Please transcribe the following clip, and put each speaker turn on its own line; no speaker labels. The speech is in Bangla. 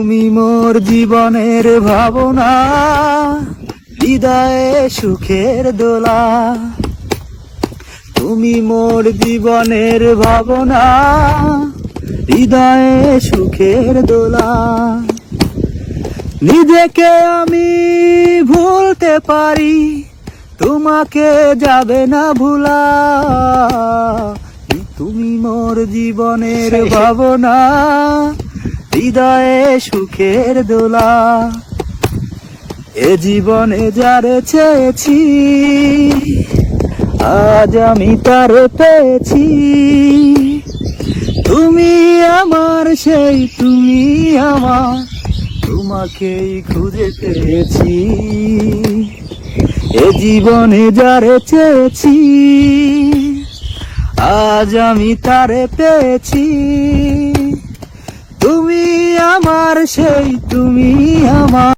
তুমি মোর জীবনের ভাবনা, হৃদয়ে সুখের দোলা। তুমি মোর জীবনের ভাবনা, হৃদয়ে সুখের দোলা। নিজেকে আমি ভুলতে পারি, তোমাকে যাবে না ভুলা। তুমি মোর জীবনের ভাবনা, হৃদয়ে সুখের দোলা। এ জীবনে যারে চেয়েছি, আজ আমি তারে পেয়েছি। তুমি আমার সেই, তুমি আমার, তোমাকেই খুঁজে পেয়েছি। এ জীবনে যারে চেয়েছি, আজ আমি তারে পেয়েছি। তুমি আমার সেই, তুমি আমার।